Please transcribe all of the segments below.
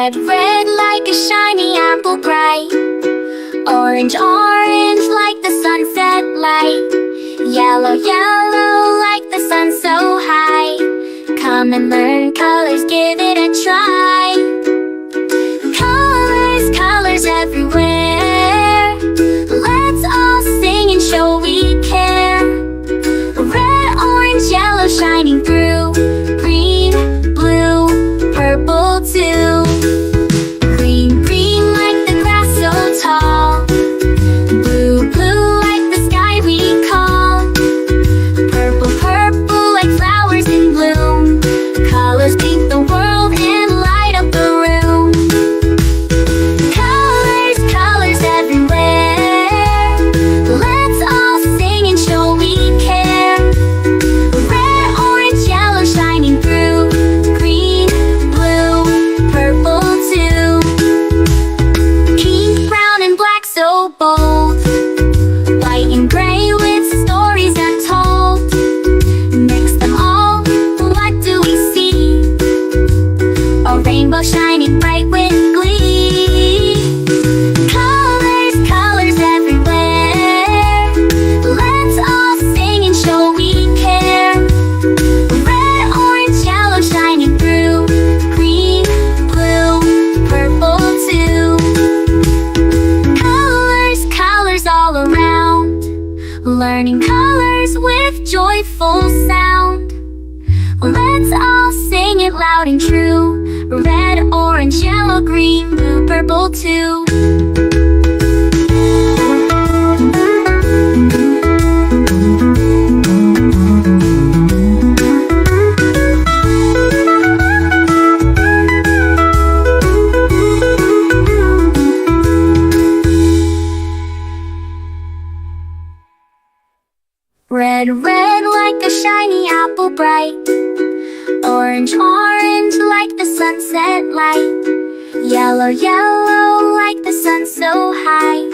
Red, red like a shiny apple bright. Orange, orange like the sunset light. Yellow, yellow like the sun so high. Come and learn colors, give it a try. Colors, colors everywhere. Let's all sing and show we care. Red, orange, yellow shining through. Green, blue, purple too. Green, green like the grass so tall. Blue, blue like the sky we call. Purple, purple like flowers in bloom. Colors paint the world and light up the room. Colors, colors everywhere. Let's all sing and show we care. Red, orange, yellow shining through. Green, blue, purple too. Pink, brown and black so bold. White and gray with stories untold. Mix them all, what do we see? A rainbow shining bright with glee. Colors, colors everywhere. Let's all sing and show we care. Red, orange, yellow shining through. Green, blue, purple too. Colors, colors all around. Learning colors with joyful sound. Let's all sing it loud and true. Red, orange, yellow, green, blue, purple too. Red, red like a shiny apple bright. Orange, orange like the sunset light. Yellow, yellow like the sun so high.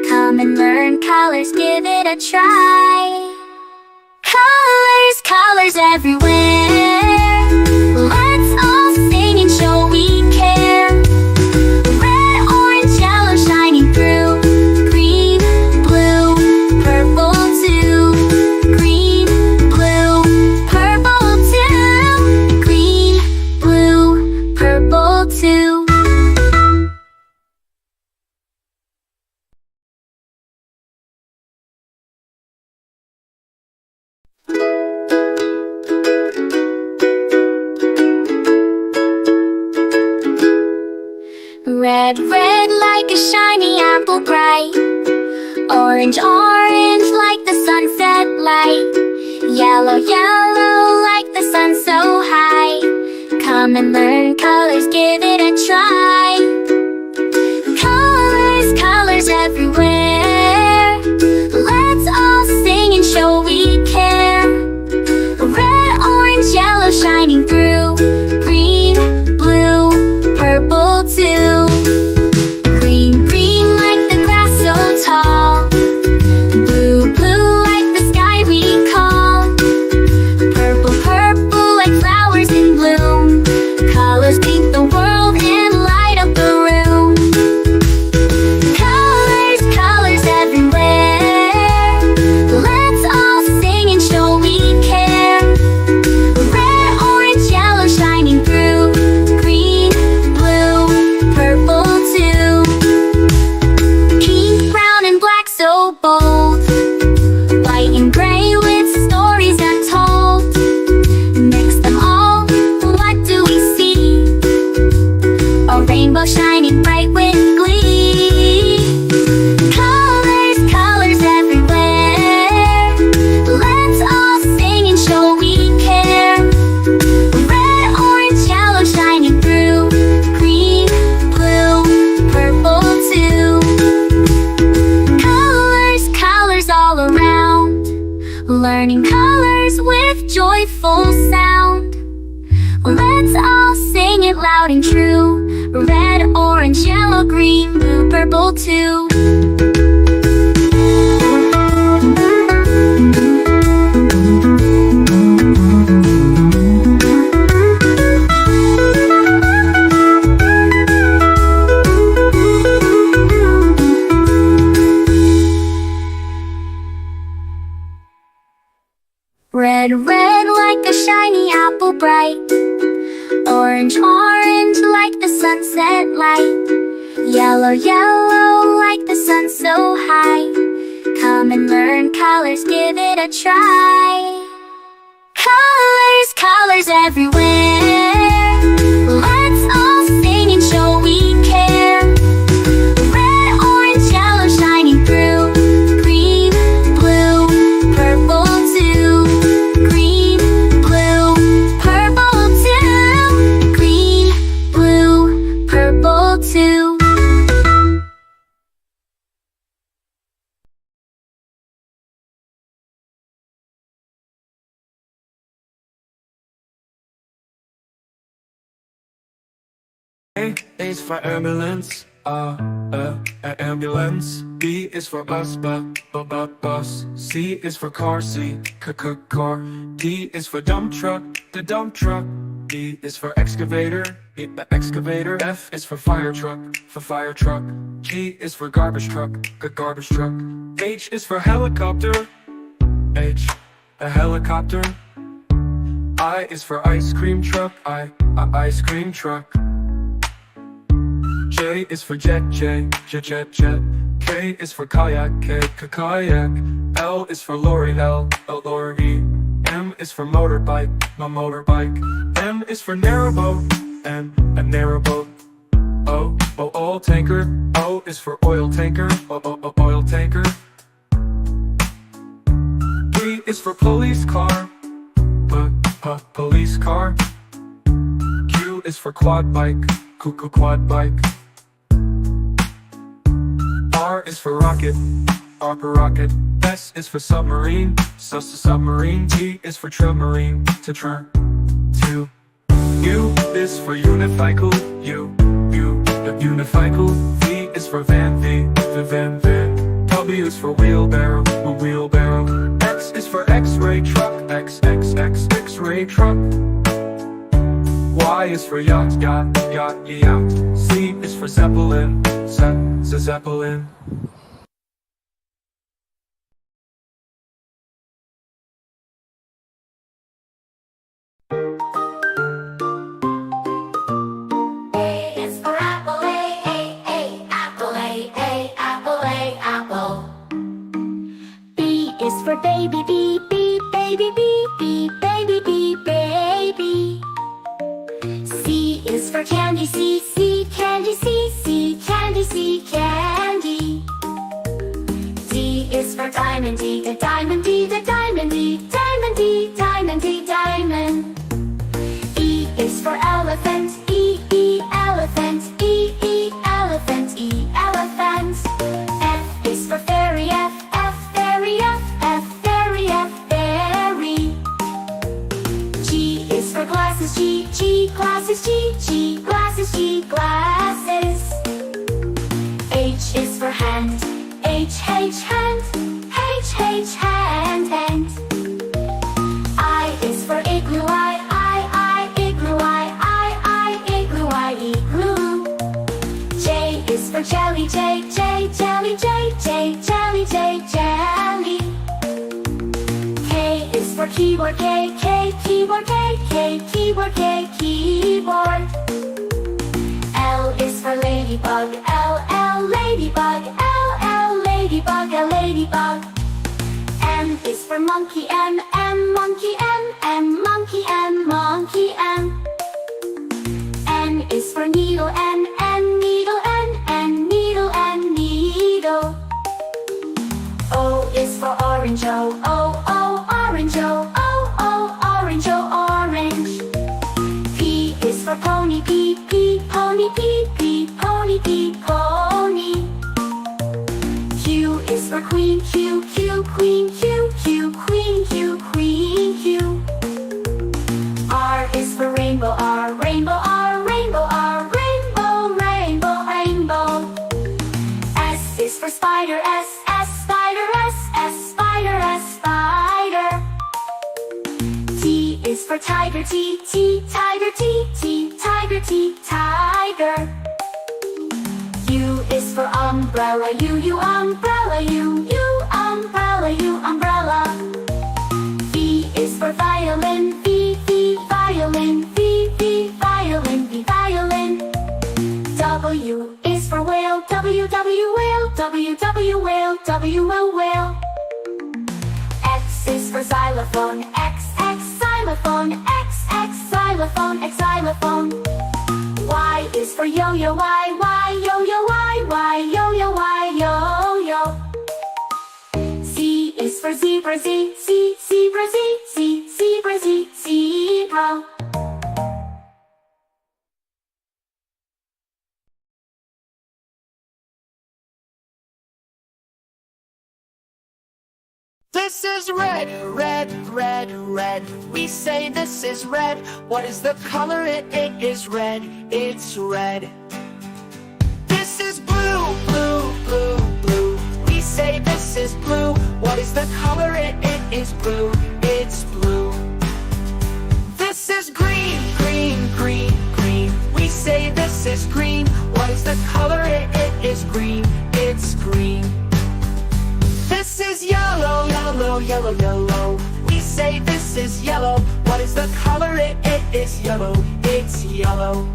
Come and learn colors, give it a try. Colors, colors everywhere. Let's all sing and show we care. Red, orange, yellow shining through. Green, blue, purple too. Green, blue, purple too. Green, blue, purple too. Red, red like a shiny apple bright. Orange, orange like the sunset light. Yellow, yellow like the sun so high. Come and learn colors, give it a try. Colors, colors everywhere. Let's all sing and show we care. Red, orange, yellow shining through. Green, blue, purple too. Green, green like the grass so tall. Blue, blue like the sky we call. Purple, purple like flowers in bloom. Colors paint the world and light up the room. Colors, colors everywhere. Let's all sing and show we care. Red, orange, yellow shining through. Green, blue, purple too. Pink, brown and black so bold. White and gray with stories untold. Mix them all, what do we see? A rainbow shining bright with glee. Colors, colors everywhere. Let's all sing and show we care. Red, orange, yellow shining through. Green, blue, purple too. Colors, colors all around. Learning colors with joyful sound. Let's all sing it loud and true. Red, orange, yellow, green, blue, purple too. Red, red like a shiny apple bright. Orange, orange like the sunset light. Yellow, yellow like the sun so high. Come and learn colors, give it a try. Colors, colors everywhere. Let's all sing and show we care. Red, orange, yellow shining through. Green, blue, purple too. Green, blue, purple too. Green, blue, purple too. A is for ambulance, ambulance. B is for bus, bus. C is for car, car. D is for dump truck, the dump truck. E is for excavator, excavator. F is for fire truck, G is for garbage truck, garbage truck. H is for helicopter, a helicopter. I is for ice cream truck, ice cream truck. J is for jet. K is for kayak, kayak. L is for lorry, lorry. M is for motorbike, motorbike. N is for narrowboat, a narrowboat. O, oil tanker. O is for oil tanker, oil tanker. P is for police car, police car. Q is for quad bike, quad bike. R is for rocket, rocket. S is for submarine, submarine. T is for submarine, to. U is for unicycle, unicycle. V is for van, van. W is for wheelbarrow, wheelbarrow. X is for X-ray truck, X-ray truck. Y is for yacht, yacht. Z is for zeppelin, zeppelin. A is for apple, apple, apple. B is for baby, baby, baby. C is for candy, candy, candy. D is for diamond, the diamond, diamond. E is for elephant, elephant, elephant. F is for fairy, fairy. G is for glasses, glasses. H is for hand, hand. I is for igloo, igloo. J is for jelly, jelly. K is for keyboard, keyboard. L is for ladybug, ladybug. M is for monkey, monkey. N is for needle, needle. O is for orange, orange. P is for pony, pony. Q is for queen, queen. R is for rainbow, rainbow. S is for spider, spider. T is for tiger, tiger. U is for umbrella, umbrella. V is for xylophone. X, xylophone. X, xylophone. X, xylophone. Y is for yo-yo. Y, yo-yo. Y, yo-yo. Y, yo-yo. Z is for zebra. Z, zebra. Z, zebra. Z, zebra. This is red, red, red, red. We say this is red. What is the color? It is red. It's red. This is blue, blue, blue, blue. We say this is blue. What is the color? It is blue. It's blue. This is green, green, green, green. We say this is green. What is the color? It is green. It's green. This is yellow, yellow, yellow, yellow. We say this is yellow. What is the color? It is yellow. It's yellow.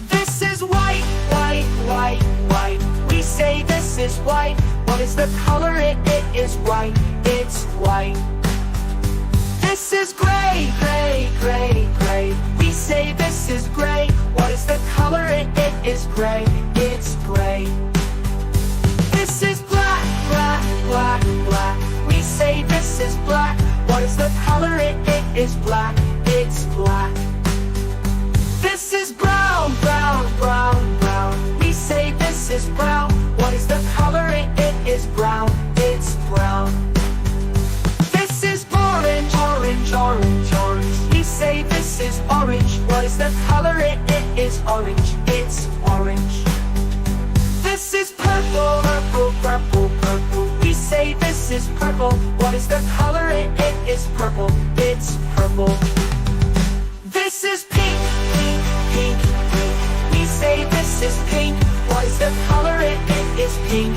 This is white, white, white, white. We say this is white. What is the color? It is white. It's white. This is gray, gray, gray, gray. We say this is gray. What is the color? It is gray. It's gray. This is black, black, black, black. We say this is black. What is the color? It is black. It's black. This is brown, brown, brown, brown. We say this is brown. What is the color? It is brown. It's brown. This is orange, orange, orange, orange. We say this is orange. What is the color? It is orange. It's orange. This is purple, purple, purple, purple. We say this is purple. What is the color? It is purple. It's purple. This is pink, pink, pink, pink. We say this is pink. What is the color? It is pink.